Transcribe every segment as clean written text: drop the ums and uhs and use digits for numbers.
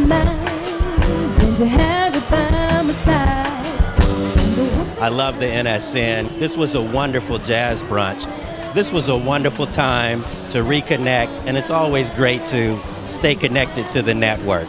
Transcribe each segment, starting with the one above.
mind than to have it by my side. I love the NSN. This was a wonderful jazz brunch. This was a wonderful time to reconnect, and it's always great to stay connected to the network.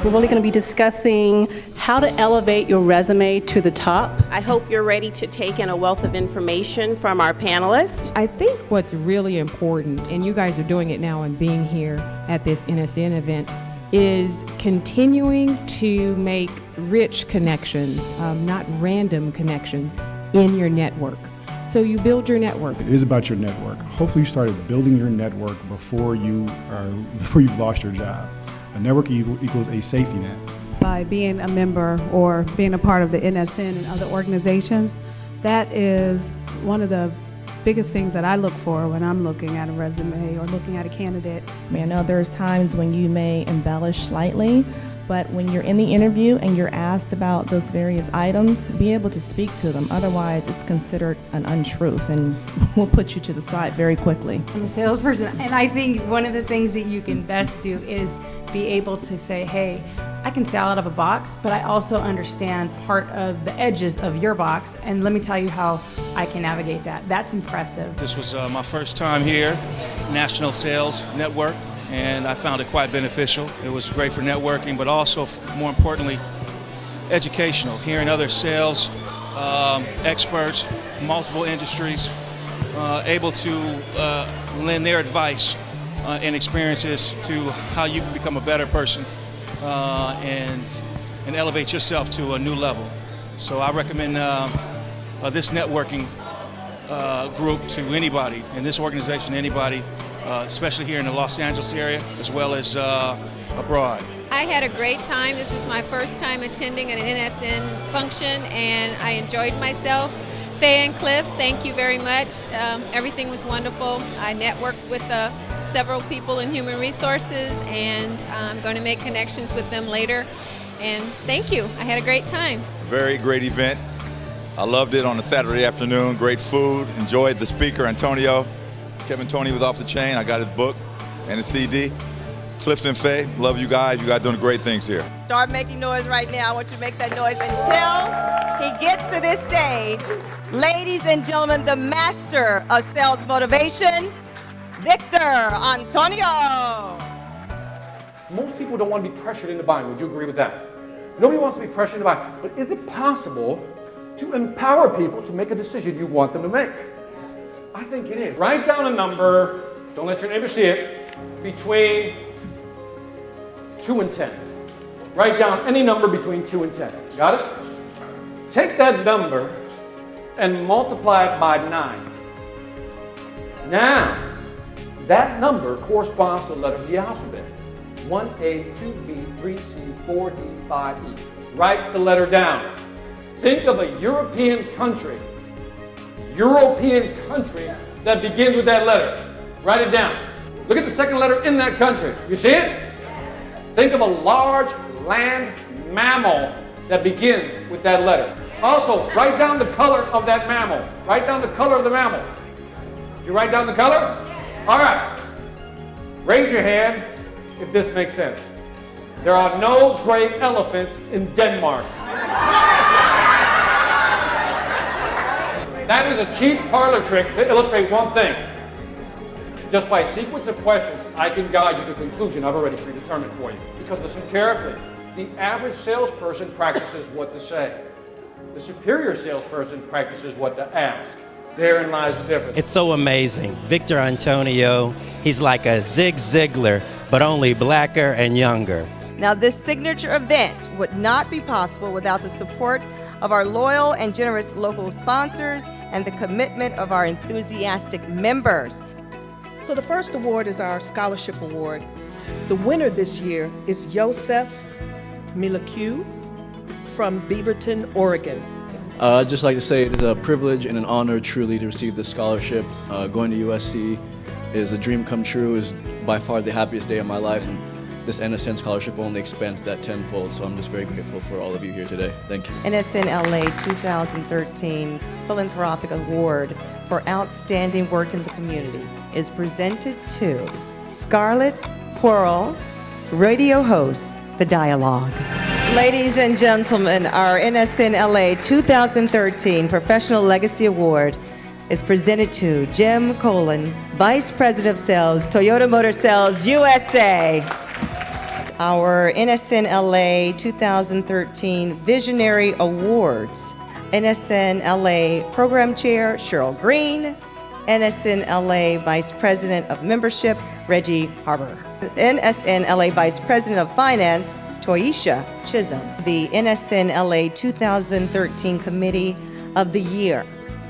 We're really going to be discussing how to elevate your resume to the top. I hope you're ready to take in a wealth of information from our panelists. I think what's really important, and you guys are doing it now and being here at this NSN event, is continuing to make rich connections, not random connections, in your network. So you build your network. It is about your network. Hopefully you started building your network before you've lost your job. A network equals a safety net. By being a member or being a part of the NSN and other organizations, that is one of the biggest things that I look for when I'm looking at a resume or looking at a candidate. I know there's times when you may embellish slightly, but when you're in the interview and you're asked about those various items, be able to speak to them. Otherwise, it's considered an untruth and will put you to the side very quickly. I'm a salesperson, and I think one of the things that you can best do is be able to say, hey, I can sell out of a box, but I also understand part of the edges of your box, and let me tell you how I can navigate that. That's impressive. This was my first time here, National Sales Network, and I found it quite beneficial. It was great for networking, but also, more importantly, educational. Hearing other sales experts, multiple industries, able to lend their advice and experiences to how you can become a better person and elevate yourself to a new level. So I recommend this networking group to anybody, in this organization, anybody, especially here in the Los Angeles area, as well as abroad. I had a great time. This is my first time attending an NSN function, and I enjoyed myself. Faye and Cliff, thank you very much. Everything was wonderful. I networked with several people in human resources, and I'm going to make connections with them later. And thank you. I had a great time. Very great event. I loved it on a Saturday afternoon. Great food. Enjoyed the speaker, Antonio. Kevin Tony was off the chain. I got his book and his CD. Clifton Faye, love you guys. You guys doing great things here. Start making noise right now. I want you to make that noise until he gets to this stage. Ladies and gentlemen, the master of sales motivation, Victor Antonio. Most people don't want to be pressured into buying. Would you agree with that? Nobody wants to be pressured into buying. But is it possible to empower people to make a decision you want them to make? I think it is. Write down a number, don't let your neighbor see it, between 2 and 10. Write down any number between 2 and 10. Got it? Take that number and multiply it by 9. Now, that number corresponds to the letter of the alphabet. 1A, 2B, 3C, 4D, 5E. Write the letter down. Think of a European country that begins with that letter. Write it down. Look at the second letter in that country. You see it? Think of a large land mammal that begins with that letter. Also, write down the color of that mammal. Write down the color of the mammal. Did you write down the color? All right. Raise your hand if this makes sense. There are no gray elephants in Denmark. That is a cheap parlor trick to illustrate one thing. Just by a sequence of questions, I can guide you to the conclusion I've already predetermined for you. Because listen carefully. The average salesperson practices what to say. The superior salesperson practices what to ask. Therein lies the difference. It's so amazing. Victor Antonio, he's like a Zig Ziglar, but only blacker and younger. Now, this signature event would not be possible without the support of our loyal and generous local sponsors and the commitment of our enthusiastic members. So the first award is our scholarship award. The winner this year is Yosef Milaku from Beaverton, Oregon. I'd just like to say it is a privilege and an honor truly to receive this scholarship. Going to USC is a dream come true, is by far the happiest day of my life. And this NSN scholarship only expands that tenfold. So I'm just very grateful for all of you here today. Thank you. NSNLA 2013 Philanthropic Award for Outstanding Work in the Community is presented to Scarlett Quarles, radio host, The Dialogue. Ladies and gentlemen, our NSNLA 2013 Professional Legacy Award is presented to Jim Colon, Vice President of Sales, Toyota Motor Sales USA. Our NSNLA 2013 Visionary Awards, NSNLA Program Chair Cheryl Green, NSNLA Vice President of Membership Reggie Harbor, NSNLA Vice President of Finance Toisha Chisholm, the NSNLA 2013 Committee of the Year,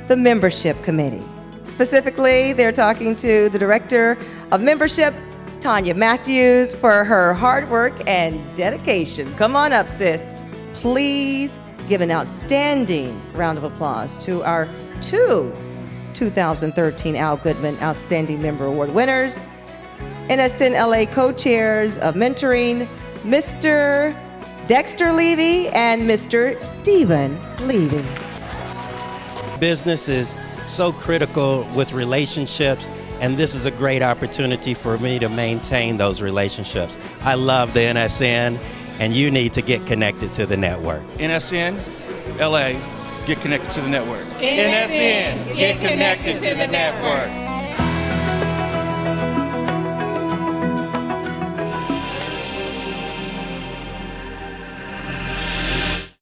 the Membership Committee. Specifically, they're talking to the Director of Membership, Tanya Matthews, for her hard work and dedication. Come on up, sis. Please give an outstanding round of applause to our two 2013 Al Goodman Outstanding Member Award winners, NSNLA co-chairs of mentoring, Mr. Dexter Levy and Mr. Stephen Levy. Business is so critical with relationships, and this is a great opportunity for me to maintain those relationships. I love the NSN, and you need to get connected to the network. NSNLA, get connected to the network. NSN, get connected to the network.